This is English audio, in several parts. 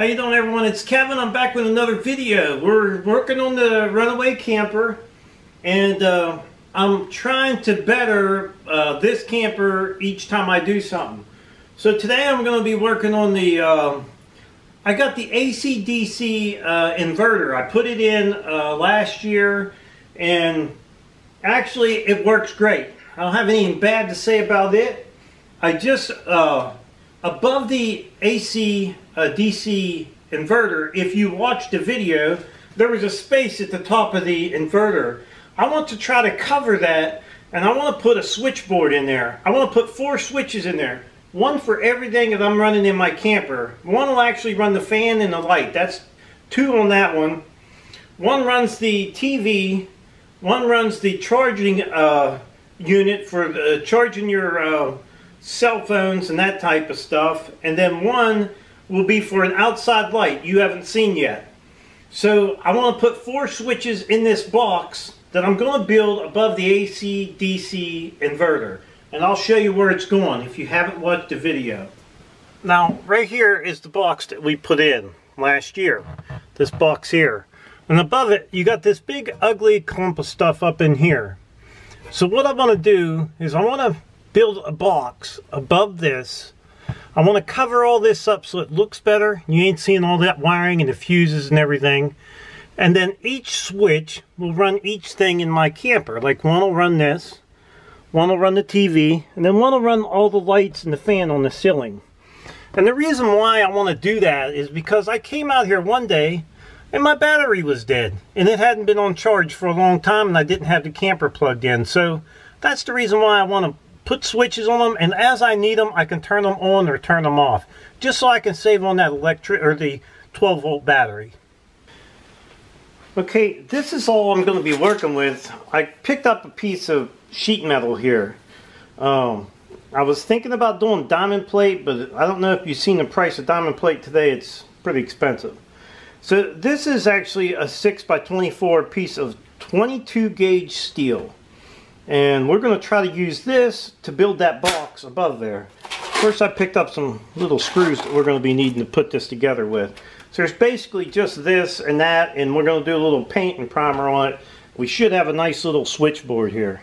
How you doing, everyone? It's Kevin. I'm back with another video. We're working on the Runaway camper, and I'm trying to better this camper each time I do something. So today I'm going to be working on the I got the AC/DC inverter. I put it in last year, and actually it works great. I don't have anything bad to say about it. I just above the AC DC inverter, if you watch the video, there was a space at the top of the inverter. I want to try to cover that, and I want to put a switchboard in there. I want to put 4 switches in there. One for everything that I'm running in my camper. One will actually run the fan and the light. That's 2 on that one. One runs the TV. One runs the charging unit for charging your cell phones and that type of stuff, and then one will be for an outside light you haven't seen yet. So I want to put 4 switches in this box that I'm going to build above the AC/DC inverter, and I'll show you where it's going if you haven't watched the video. Now right here is the box that we put in last year, this box here, and above it you got this big ugly clump of stuff up in here. So what I want to do is I want to build a box above this. I want to cover all this up so it looks better. You ain't seeing all that wiring and the fuses and everything. And then each switch will run each thing in my camper. Like one will run this, one will run the TV, and then one will run all the lights and the fan on the ceiling. And the reason why I want to do that is because I came out here one day and my battery was dead. And it hadn't been on charge for a long time, and I didn't have the camper plugged in. So that's the reason why I want to put switches on them, and as I need them I can turn them on or turn them off, just so I can save on that electric or the 12-volt battery. Okay, this is all I'm going to be working with. I picked up a piece of sheet metal here. I was thinking about doing diamond plate, but I don't know if you've seen the price of diamond plate today. It's pretty expensive. So this is actually a 6x24 piece of 22 gauge steel. And we're going to try to use this to build that box above there. First I picked up some little screws that we're going to be needing to put this together with. So there's basically just this and that, and we're going to do a little paint and primer on it. We should have a nice little switchboard here.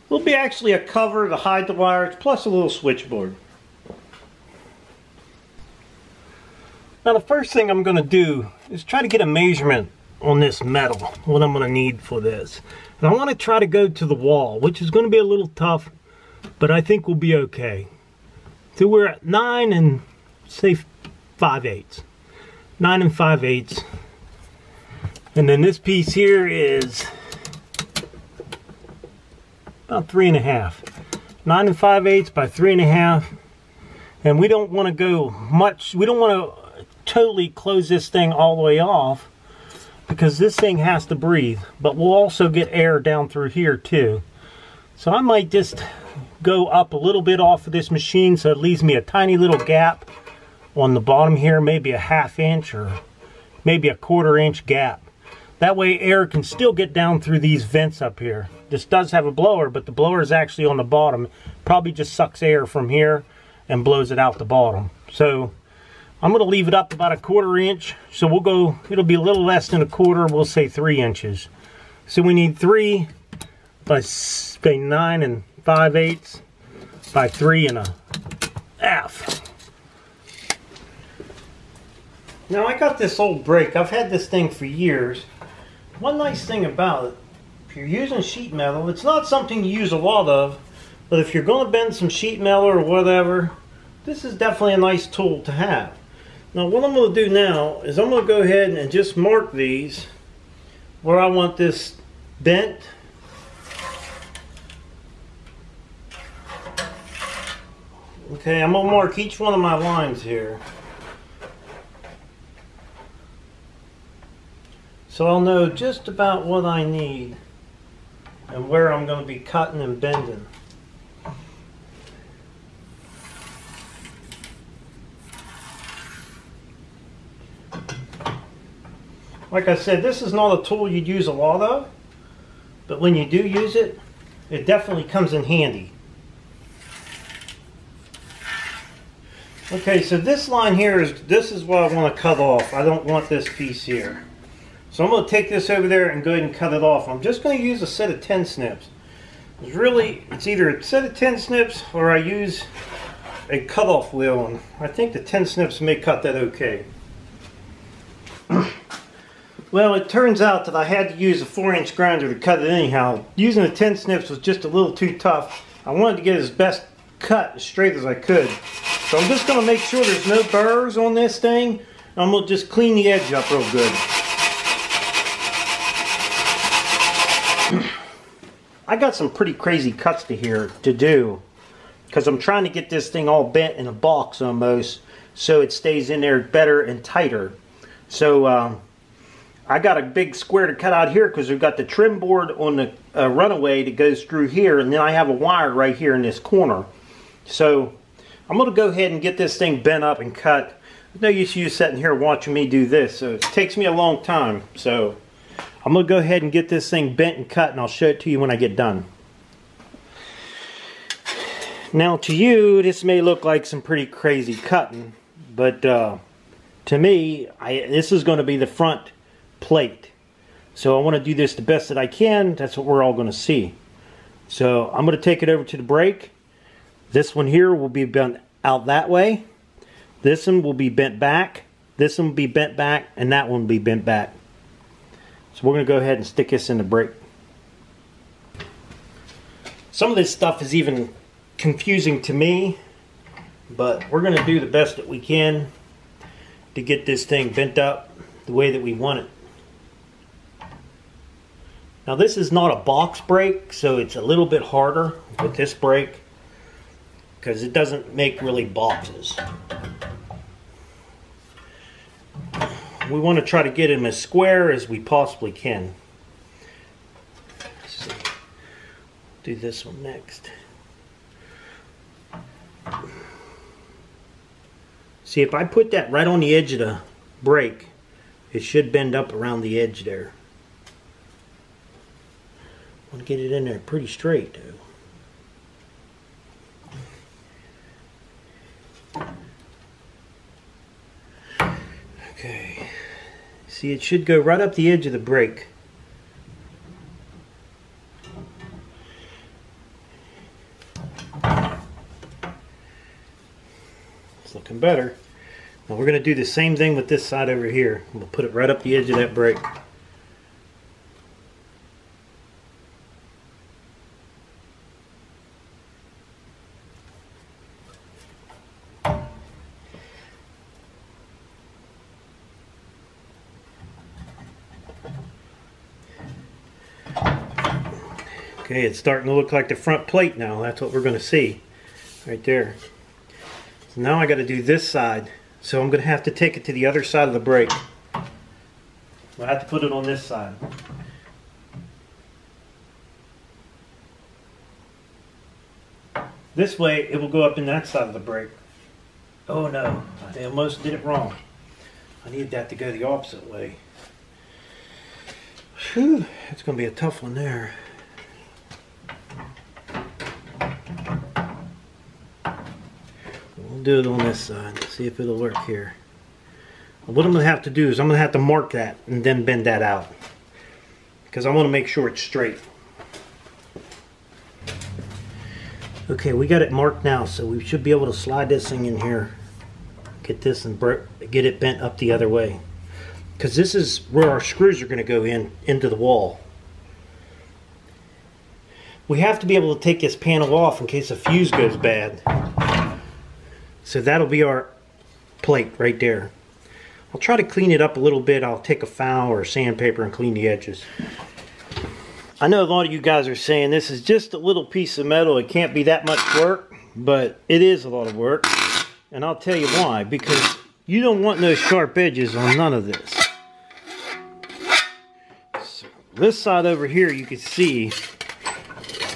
There'll be actually a cover to hide the wires, plus a little switchboard. Now the first thing I'm going to do is try to get a measurement on this metal, what I'm going to need for this. And I want to try to go to the wall, which is going to be a little tough, but I think we'll be okay. So we're at 9 and say 5/8. 9 and 5/8. And then this piece here is about 3.5. 9 and 5/8 by 3.5. And we don't want to go much, we don't want to totally close this thing all the way off, because this thing has to breathe, but we'll also get air down through here too. So I might just go up a little bit off of this machine so it leaves me a tiny little gap on the bottom here, maybe a 1/2 inch or maybe a 1/4 inch gap. That way air can still get down through these vents up here. This does have a blower, but the blower is actually on the bottom. Probably just sucks air from here and blows it out the bottom. So I'm going to leave it up about a 1/4 inch. So we'll go, it'll be a little less than a 1/4, we'll say 3 inches. So we need 3 by 9 and 5/8 by 3.5. Now I got this old brake. I've had this thing for years. One nice thing about it, if you're using sheet metal, it's not something you use a lot of, but if you're going to bend some sheet metal or whatever, this is definitely a nice tool to have. Now what I'm going to do now is I'm going to go ahead and just mark these where I want this bent. Okay, I'm going to mark each one of my lines here, so I'll know just about what I need and where I'm going to be cutting and bending. Like I said, this is not a tool you'd use a lot of, but when you do use it, it definitely comes in handy. Okay, so this line here this is what I want to cut off. I don't want this piece here. So I'm going to take this over there and go ahead and cut it off. I'm just going to use a set of 10 snips. It's either a set of 10 snips or I use a cutoff wheel, and I think the 10 snips may cut that okay. Well, it turns out that I had to use a 4-inch grinder to cut it anyhow. Using the 10 snips was just a little too tough. I wanted to get as best cut as straight as I could. So I'm just going to make sure there's no burrs on this thing. I'm going to just clean the edge up real good. I got some pretty crazy cuts to do because I'm trying to get this thing all bent in a box almost so it stays in there better and tighter. So I got a big square to cut out here because we've got the trim board on the Runaway that goes through here, and then I have a wire right here in this corner. So I'm going to go ahead and get this thing bent up and cut. There's no use you sitting here watching me do this. So it takes me a long time. So I'm going to go ahead and get this thing bent and cut, and I'll show it to you when I get done. Now to you, this may look like some pretty crazy cutting, but to me, this is going to be the front plate. So I want to do this the best that I can. That's what we're all going to see. So I'm going to take it over to the brake. This one here will be bent out that way. This one will be bent back. This one will be bent back, and that one will be bent back. So we're going to go ahead and stick this in the brake. Some of this stuff is even confusing to me, but we're going to do the best that we can to get this thing bent up the way that we want it. Now this is not a box brake, so it's a little bit harder with this brake because it doesn't make really boxes. We want to try to get them as square as we possibly can. Let's see. Do this one next. See, if I put that right on the edge of the brake, it should bend up around the edge there. I want to get it in there pretty straight, though. Okay. See, it should go right up the edge of the brake. It's looking better. Now we're going to do the same thing with this side over here. We'll put it right up the edge of that brake. Okay, it's starting to look like the front plate now. That's what we're going to see right there. So now I got to do this side. So I'm going to have to take it to the other side of the brake. I have to put it on this side. This way it will go up in that side of the brake. Oh no, I almost did it wrong. I needed that to go the opposite way. Whew, it's going to be a tough one there. We'll do it on this side. See if it'll work here. What I'm going to have to do is I'm going to have to mark that and then bend that out, because I want to make sure it's straight. Okay, we got it marked now, so we should be able to slide this thing in here, get this and get it bent up the other way, because this is where our screws are going to go into the wall. We have to be able to take this panel off in case a fuse goes bad. So that'll be our plate right there. I'll try to clean it up a little bit. I'll take a file or sandpaper and clean the edges. I know a lot of you guys are saying this is just a little piece of metal. It can't be that much work, but it is a lot of work. And I'll tell you why. Because you don't want no sharp edges on none of this. So this side over here, you can see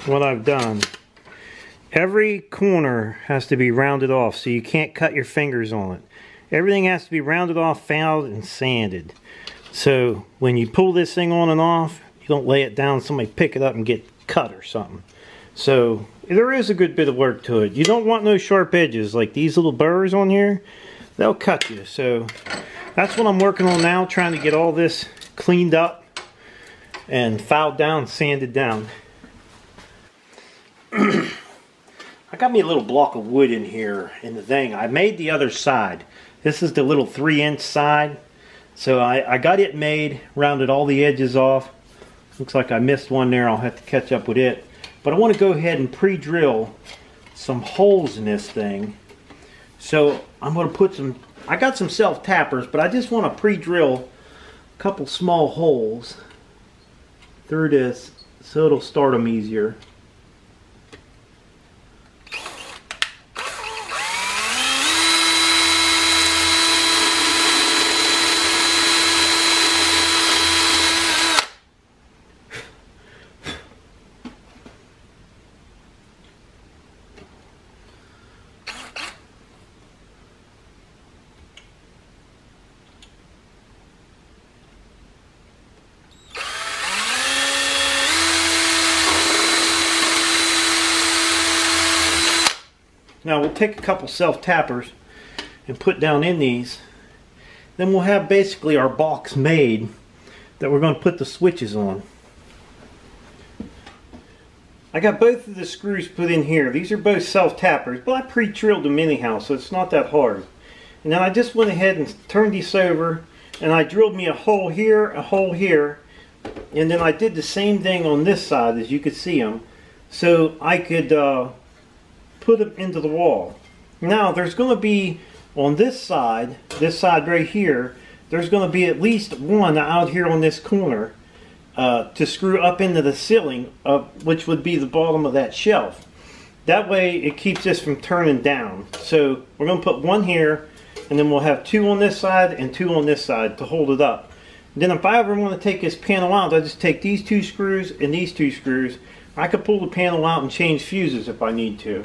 what I've done. Every corner has to be rounded off, so you can't cut your fingers on it. Everything has to be rounded off, fouled, and sanded. So when you pull this thing on and off, you don't lay it down, somebody pick it up and get cut or something. So there is a good bit of work to it. You don't want no sharp edges like these little burrs on here. They'll cut you. So that's what I'm working on now, trying to get all this cleaned up and filed down, sanded down. I got me a little block of wood in here in the thing. I made the other side. This is the little 3-inch side. So I got it made, rounded all the edges off. Looks like I missed one there. I'll have to catch up with it. But I want to go ahead and pre-drill some holes in this thing. So I'm going to put some, I got some self-tappers, but I just want to pre-drill a couple small holes through this so it'll start them easier. Now we'll take a couple self-tappers and put down in these. Then we'll have basically our box made that we're going to put the switches on. I got both of the screws put in here. These are both self-tappers, but I pre-drilled them anyhow, so it's not that hard. And then I just went ahead and turned these over, and I drilled me a hole here, and then I did the same thing on this side, as you could see them, so I could put them into the wall. Now there's going to be on this side right here, there's going to be at least one out here on this corner to screw up into the ceiling, which would be the bottom of that shelf. That way it keeps this from turning down. So we're going to put one here, and then we'll have 2 on this side and 2 on this side to hold it up. And then if I ever want to take this panel out, I just take these 2 screws and these 2 screws. I could pull the panel out and change fuses if I need to.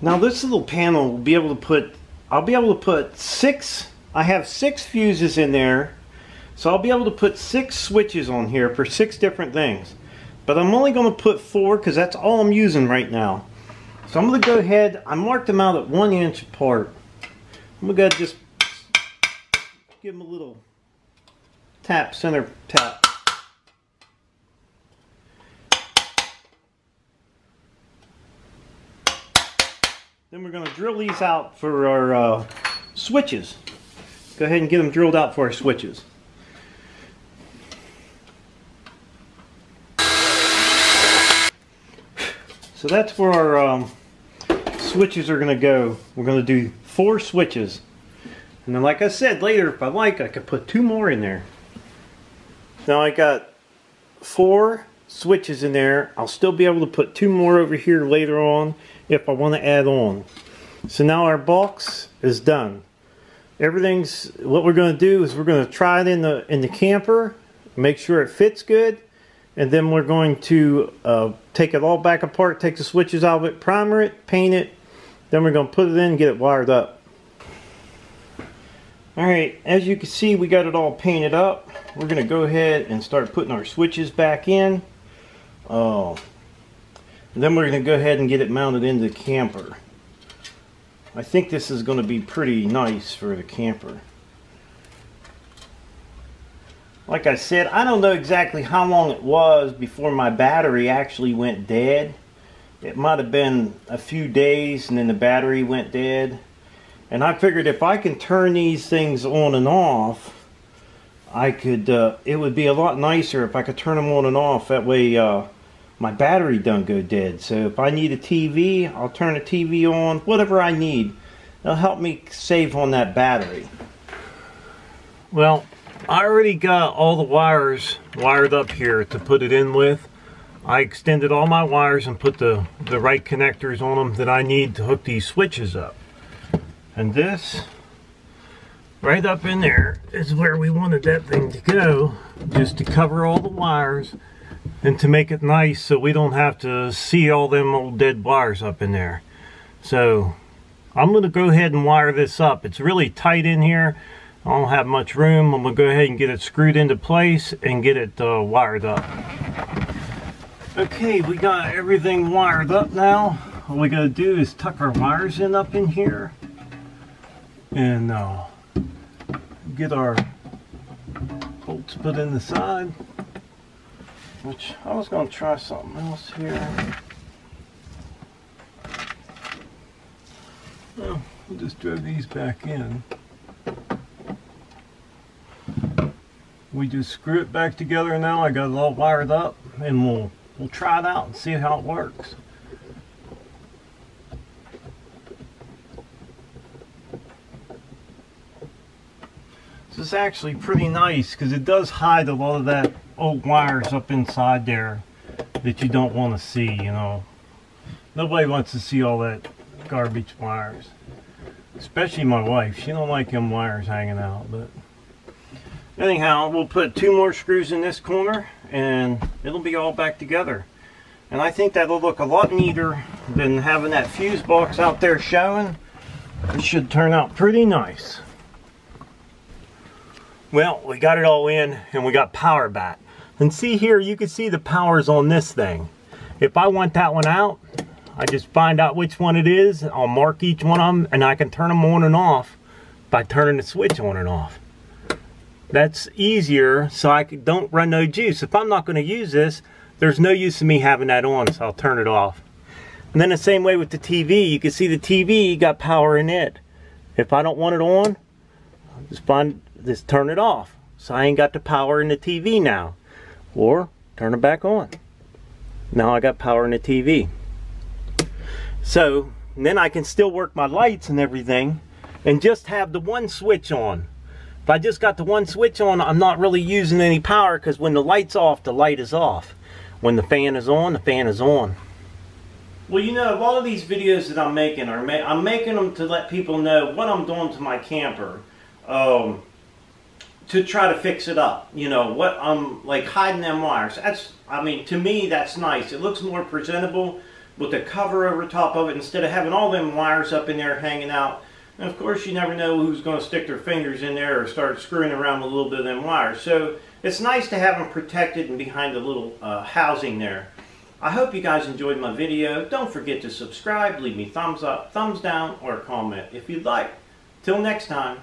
Now this little panel will be able to put, I'll be able to put 6, I have 6 fuses in there, so I'll be able to put 6 switches on here for 6 different things. But I'm only going to put 4 because that's all I'm using right now. So I'm going to go ahead, I marked them out at 1 inch apart. I'm going to go ahead and just give them a little tap, center tap. Then we're going to drill these out for our switches. Go ahead and get them drilled out for our switches. So that's where our switches are going to go. We're going to do 4 switches. And then like I said, later if I like, I could put 2 more in there. Now I got 4 switches in there. I'll still be able to put 2 more over here later on if I want to add on. So now our box is done. Everything's, what we're going to do is we're going to try it in the camper, make sure it fits good, and then we're going to take it all back apart, take the switches out of it, primer it, paint it, then we're going to put it in and get it wired up. Alright, as you can see, we got it all painted up. We're going to go ahead and start putting our switches back in. And then we're going to go ahead and get it mounted into the camper. I think this is going to be pretty nice for the camper. Like I said, I don't know exactly how long it was before my battery actually went dead. It might have been a few days and then the battery went dead. And I figured if I can turn these things on and off, I could, it would be a lot nicer if I could turn them on and off. That way my battery don't go dead. So if I need a TV, I'll turn the TV on, whatever I need. It'll help me save on that battery. Well, I already got all the wires wired up here to put it in with. I extended all my wires and put the right connectors on them that I need to hook these switches up. And this, right up in there, is where we wanted that thing to go, just to cover all the wires and to make it nice so we don't have to see all them old dead wires up in there. So I'm going to go ahead and wire this up. It's really tight in here. I don't have much room. I'm going to go ahead and get it screwed into place and get it wired up. Okay, we got everything wired up now. All we gotta do is tuck our wires in up in here and get our bolts put in the side. Which I was gonna try something else here. Well, we'll just throw these back in. We just screw it back together now. I got it all wired up, and we'll try it out and see how it works. This is actually pretty nice because it does hide a lot of that old wires up inside there that you don't want to see, you know. Nobody wants to see all that garbage wires. Especially my wife. She don't like them wires hanging out, but anyhow, we'll put 2 more screws in this corner and it'll be all back together. And I think that'll look a lot neater than having that fuse box out there showing. It should turn out pretty nice. Well, we got it all in and we got power back. And see here, you can see the power's on this thing. If I want that one out, I just find out which one it is. I'll mark each one of them and I can turn them on and off by turning the switch on and off. That's easier so I don't run no juice. If I'm not going to use this, there's no use in me having that on, so I'll turn it off. And then the same way with the TV. You can see the TV got power in it. If I don't want it on, I'll just turn it off. So I ain't got the power in the TV now. Or turn it back on. Now I got power in the TV. So then I can still work my lights and everything and just have the one switch on. If I just got the one switch on, I'm not really using any power because when the light's off, the light is off. When the fan is on, the fan is on. Well, you know, a lot of these videos that I'm making I'm making them to let people know what I'm doing to my camper. To try to fix it up. You know, what I'm like hiding them wires. I mean, to me, that's nice. It looks more presentable with the cover over top of it instead of having all them wires up in there hanging out. And of course, you never know who's going to stick their fingers in there or start screwing around with a little bit of them wires. So it's nice to have them protected and behind a little housing there. I hope you guys enjoyed my video. Don't forget to subscribe, leave me thumbs up, thumbs down, or a comment if you'd like. Till next time.